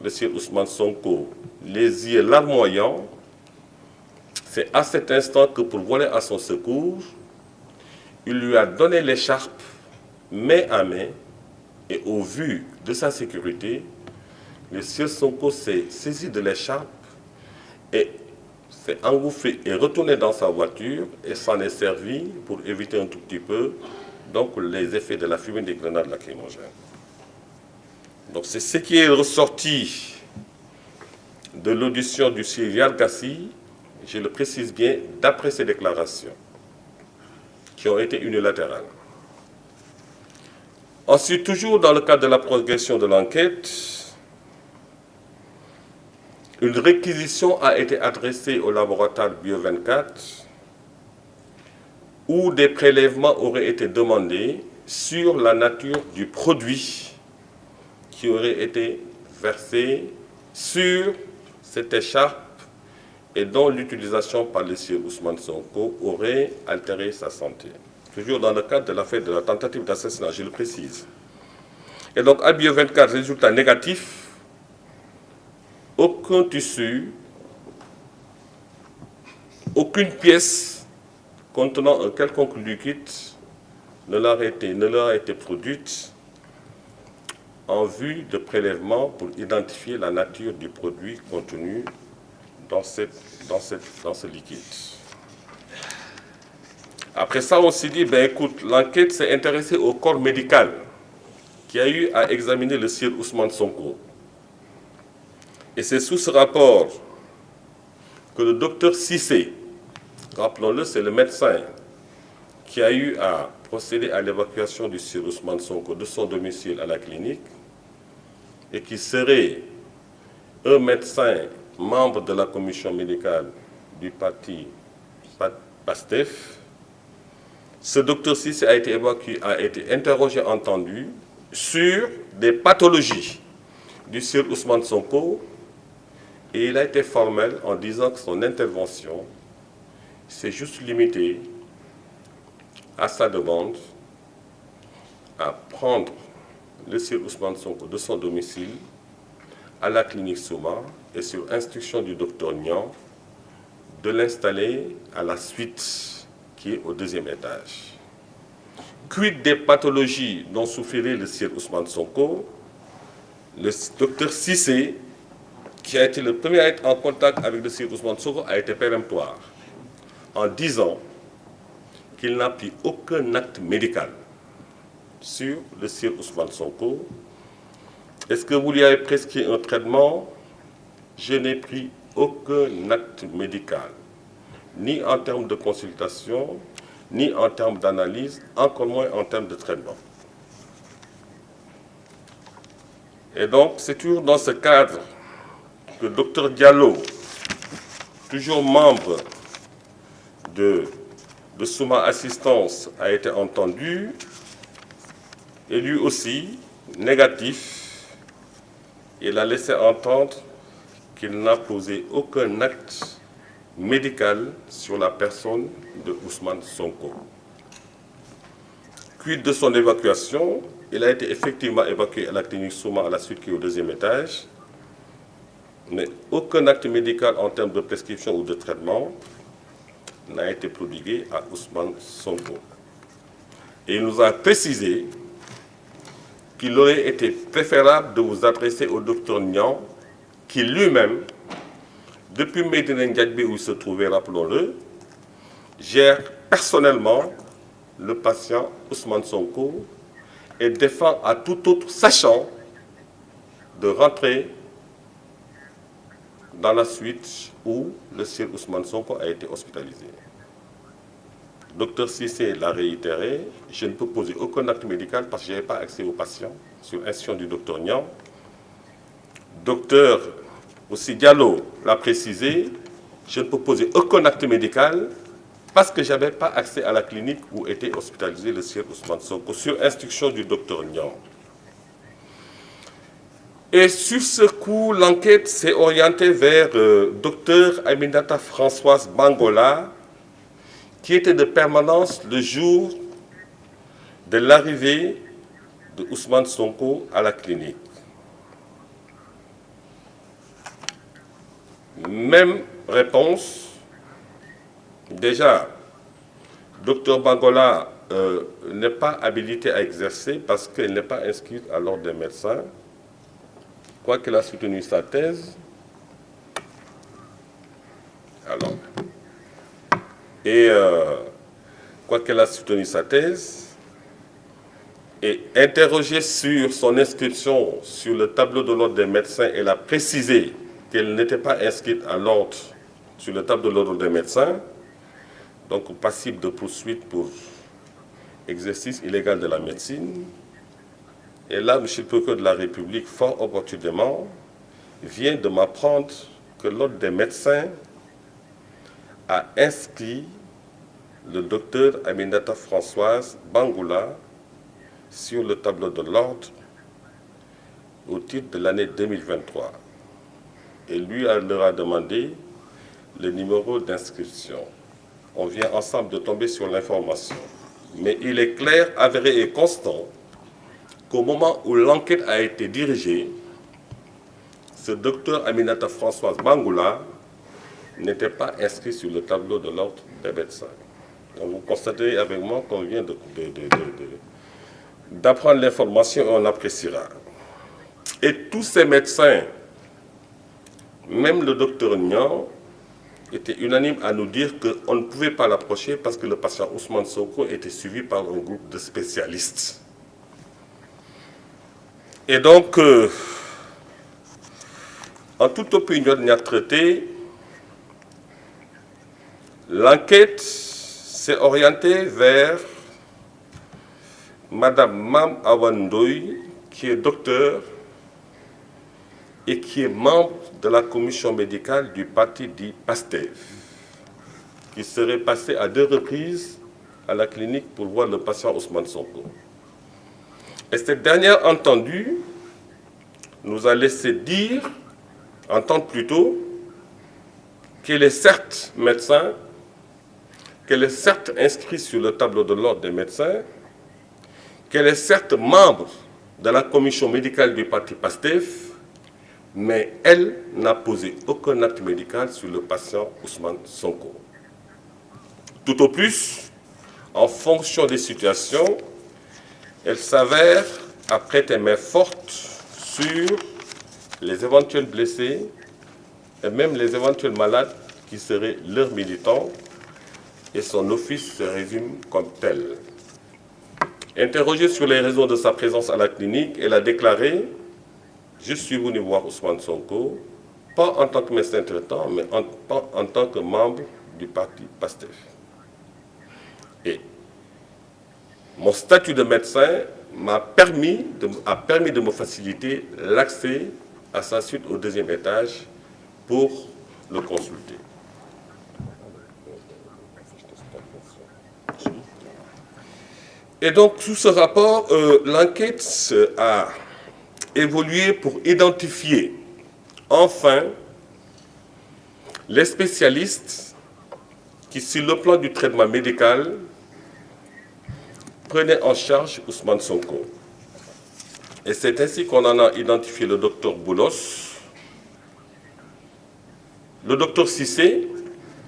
le sieur Ousmane Sonko, les yeux larmoyants, c'est à cet instant que pour voler à son secours, il lui a donné l'écharpe main à main et au vu de sa sécurité, le sieur Sonko s'est saisi de l'écharpe et s'est engouffré et retourné dans sa voiture et s'en est servi pour éviter un tout petit peu donc, les effets de la fumée des grenades lacrymogènes. Donc c'est ce qui est ressorti de l'audition du sieur Yargassi, je le précise bien, d'après ses déclarations, qui ont été unilatérales. Ensuite, toujours dans le cadre de la progression de l'enquête, une réquisition a été adressée au laboratoire Bio24 où des prélèvements auraient été demandés sur la nature du produit qui aurait été versé sur cette écharpe et dont l'utilisation par le sieur Ousmane Sonko aurait altéré sa santé. Toujours dans le cadre de l'affaire de la tentative d'assassinat, je le précise. Et donc, à Bio24, résultat négatif, aucun tissu, aucune pièce contenant un quelconque liquide ne leur a été produite en vue de prélèvement pour identifier la nature du produit contenu dans ce liquide. Après ça, on s'est dit, ben écoute, l'enquête s'est intéressée au corps médical qui a eu à examiner le sieur Ousmane Sonko. Et c'est sous ce rapport que le docteur Cissé, rappelons-le, c'est le médecin qui a eu à procéder à l'évacuation du sieur Ousmane Sonko de son domicile à la clinique et qui serait un médecin membre de la commission médicale du parti PASTEF. Ce docteur Cissé a été évacué, a été interrogé, entendu sur des pathologies du sieur Ousmane Sonko et il a été formel en disant que son intervention s'est juste limitée à sa demande à prendre le sieur Ousmane Sonko de son domicile à la clinique Souma et sur instruction du docteur Niang de l'installer à la suite qui est au deuxième étage. Quid des pathologies dont souffrirait le sieur Ousmane Sonko, le docteur Cissé, qui a été le premier à être en contact avec le sieur Ousmane Sonko, a été péremptoire en disant qu'il n'a pris aucun acte médical sur le sieur Ousmane Sonko. Est-ce que vous lui avez prescrit un traitement? Je n'ai pris aucun acte médical, ni en termes de consultation, ni en termes d'analyse, encore moins en termes de traitement. Et donc, c'est toujours dans ce cadre que le docteur Diallo, toujours membre de Souma Assistance, a été entendu, et lui aussi, négatif. Il a laissé entendre qu'il n'a posé aucun acte médical sur la personne de Ousmane Sonko. Quid de son évacuation? Il a été effectivement évacué à la clinique Souma à la suite qui est au deuxième étage, mais aucun acte médical en termes de prescription ou de traitement n'a été prodigué à Ousmane Sonko. Et il nous a précisé qu'il aurait été préférable de vous adresser au docteur Niang, qui lui-même, depuis Médina Ndiadbé où il se trouvait, rappelons-le, gère personnellement le patient Ousmane Sonko et défend à tout autre sachant de rentrer dans la suite où le sieur Ousmane Sonko a été hospitalisé. Docteur Cissé l'a réitéré, je ne peux poser aucun acte médical parce que je n'avais pas accès aux patients sur instruction du docteur Niang. Docteur aussi Diallo l'a précisé, je ne peux poser aucun acte médical parce que je n'avais pas accès à la clinique où était hospitalisé le sieur Ousmane Sonko sur instruction du docteur Niang. Et sur ce coup, l'enquête s'est orientée vers docteur Aminata Françoise Bangola, qui était de permanence le jour de l'arrivée de Ousmane Sonko à la clinique. Même réponse. Déjà, Dr Bangola n'est pas habilité à exercer parce qu'elle n'est pas inscrite à l'ordre des médecins, quoiqu'elle a soutenu sa thèse. Alors, et quoiqu'elle a soutenu sa thèse, et interrogée sur son inscription sur le tableau de l'ordre des médecins, elle a précisé qu'elle n'était pas inscrite à l'ordre sur le tableau de l'ordre des médecins, donc passible de poursuite pour exercice illégal de la médecine. Et là, M. le procureur de la République, fort opportunément, vient de m'apprendre que l'ordre des médecins a inscrit le docteur Aminata Françoise Bangoula sur le tableau de l'ordre au titre de l'année 2023. Et lui leur a demandé le numéro d'inscription. On vient ensemble de tomber sur l'information. Mais il est clair, avéré et constant qu'au moment où l'enquête a été dirigée, ce docteur Aminata Françoise Bangoula n'était pas inscrit sur le tableau de l'ordre des médecins. Donc vous constatez avec moi qu'on vient d'apprendre l'information et on appréciera. Et tous ces médecins, même le docteur Niang, était unanime à nous dire qu'on ne pouvait pas l'approcher parce que le patient Ousmane Sonko était suivi par un groupe de spécialistes. Et donc, en toute opiniâtreté, l'enquête s'est orientée vers Madame Mam Awandoy, qui est docteur et qui est membre de la commission médicale du parti dit PASTEF, qui serait passé à 2 reprises à la clinique pour voir le patient Ousmane Sonko. Et cette dernière entendue nous a laissé entendre plutôt, qu'elle est certes médecin, qu'elle est certes inscrite sur le tableau de l'ordre des médecins, qu'elle est certes membre de la commission médicale du parti PASTEF, mais elle n'a posé aucun acte médical sur le patient Ousmane Sonko. Tout au plus, en fonction des situations, elle s'avère à prêter main forte sur les éventuels blessés et même les éventuels malades qui seraient leurs militants, et son office se résume comme tel. Interrogée sur les raisons de sa présence à la clinique, elle a déclaré « Je suis venu voir Ousmane Sonko, pas en tant que médecin traitant, mais en tant que membre du parti PASTEF. Et mon statut de médecin a permis de me faciliter l'accès à sa suite au 2e étage pour le consulter. » Et donc, sous ce rapport, l'enquête a évolué pour identifier enfin les spécialistes qui, sur le plan du traitement médical, prenaient en charge Ousmane Sonko. Et c'est ainsi qu'on en a identifié le docteur Boulos, le docteur Cissé,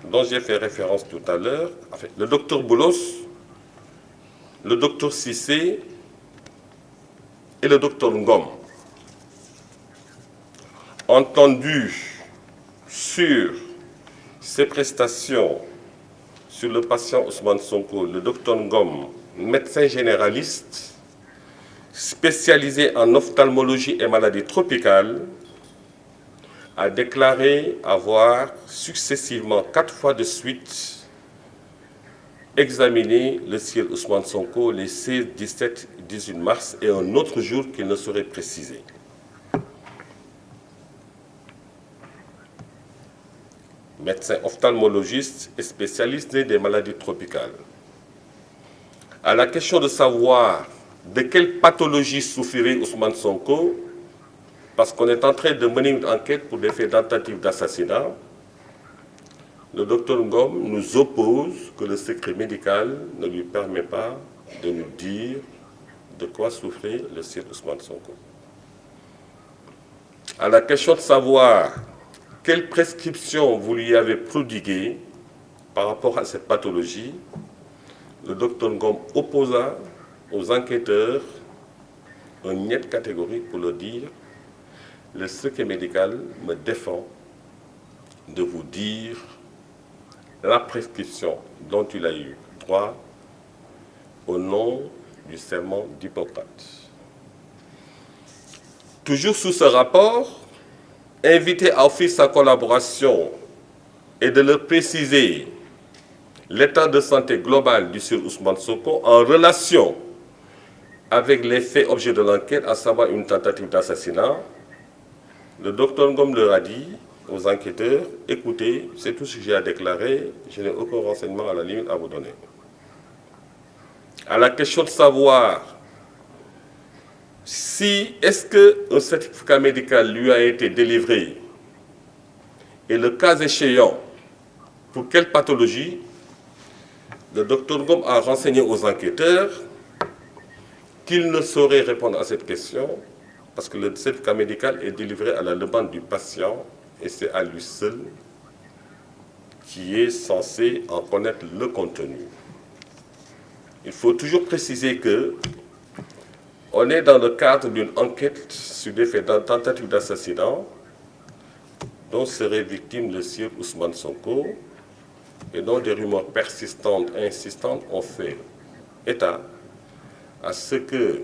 dont j'ai fait référence tout à l'heure, enfin, le docteur Boulos, le docteur Cissé et le docteur Ngom. Entendu sur ses prestations sur le patient Ousmane Sonko, le docteur Ngom, médecin généraliste, spécialisé en ophtalmologie et maladies tropicales, a déclaré avoir successivement 4 fois de suite examiné le sieur Ousmane Sonko les 16, 17 et 18 mars et un autre jour qu'il ne saurait préciser. Médecin ophtalmologiste et spécialiste des maladies tropicales. À la question de savoir de quelle pathologie souffrirait Ousmane Sonko, parce qu'on est en train de mener une enquête pour des faits tentatives d'assassinat, le docteur Ngom nous oppose que le secret médical ne lui permet pas de nous dire de quoi souffrait le sieur Ousmane Sonko. À la question de savoir quelle prescription vous lui avez prodiguée par rapport à cette pathologie, le docteur Ngom opposa aux enquêteurs une nette catégorie pour leur dire « Le secret médical me défend de vous dire la prescription dont il a eu droit au nom du serment d'Hippocrate. » Toujours sous ce rapport, invité à offrir sa collaboration et de leur préciser l'état de santé global du sieur Ousmane Sonko en relation avec les faits objets de l'enquête, à savoir une tentative d'assassinat, le docteur Ngom leur a dit aux enquêteurs, écoutez, c'est tout ce que j'ai à déclarer, je n'ai aucun renseignement à la limite à vous donner. À la question de savoir si est-ce qu'un certificat médical lui a été délivré et le cas échéant, pour quelle pathologie, le docteur Ngom a renseigné aux enquêteurs qu'il ne saurait répondre à cette question parce que le certificat médical est délivré à la demande du patient et c'est à lui seul qui est censé en connaître le contenu. Il faut toujours préciser que on est dans le cadre d'une enquête sur des faits de tentative d'assassinat dont serait victime le sieur Ousmane Sonko et dont des rumeurs persistantes et insistantes ont fait état à ce que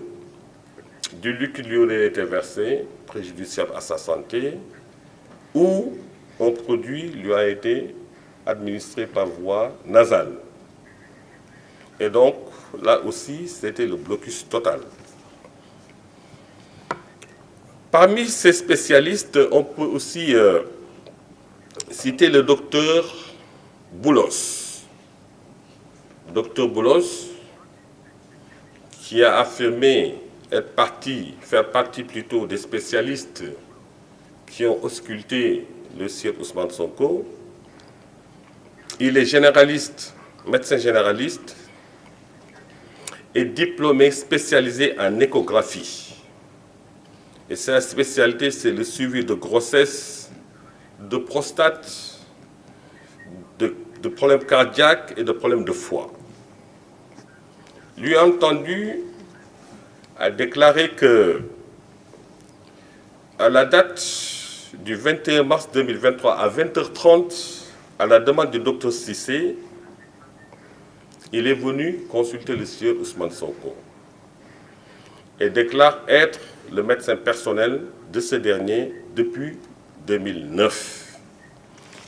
du liquide lui aurait été versé, préjudiciable à sa santé, ou un produit lui a été administré par voie nasale. Et donc, là aussi, c'était le blocus total. Parmi ces spécialistes, on peut aussi citer le docteur Boulos. Docteur Boulos, qui a affirmé faire partie plutôt des spécialistes qui ont ausculté le sieur Ousmane Sonko. Il est généraliste, médecin généraliste et diplômé spécialisé en échographie. Et sa spécialité, c'est le suivi de grossesse, de prostate, de problèmes cardiaques et de problèmes de foie. Lui entendu a déclaré que à la date du 21 mars 2023 à 20h30, à la demande du docteur Cissé, il est venu consulter le sieur Ousmane Sonko et déclare être le médecin personnel de ce dernier depuis 2009.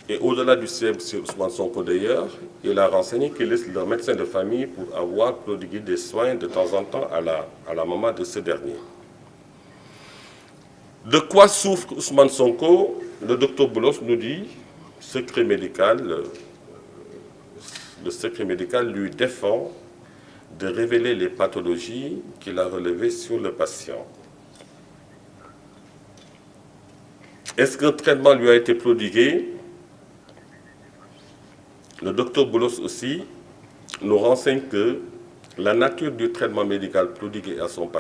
Et au-delà du sieur Ousmane Sonko d'ailleurs, il a renseigné qu'il est le médecin de famille pour avoir prodigué des soins de temps en temps à la maman de ce dernier. De quoi souffre Ousmane Sonko? Le docteur Boulos nous dit, secret médical, le secret médical lui défend de révéler les pathologies qu'il a relevées sur le patient. Est-ce qu'un traitement lui a été prodigué? Le docteur Boulos aussi nous renseigne que la nature du traitement médical prodigué à son patient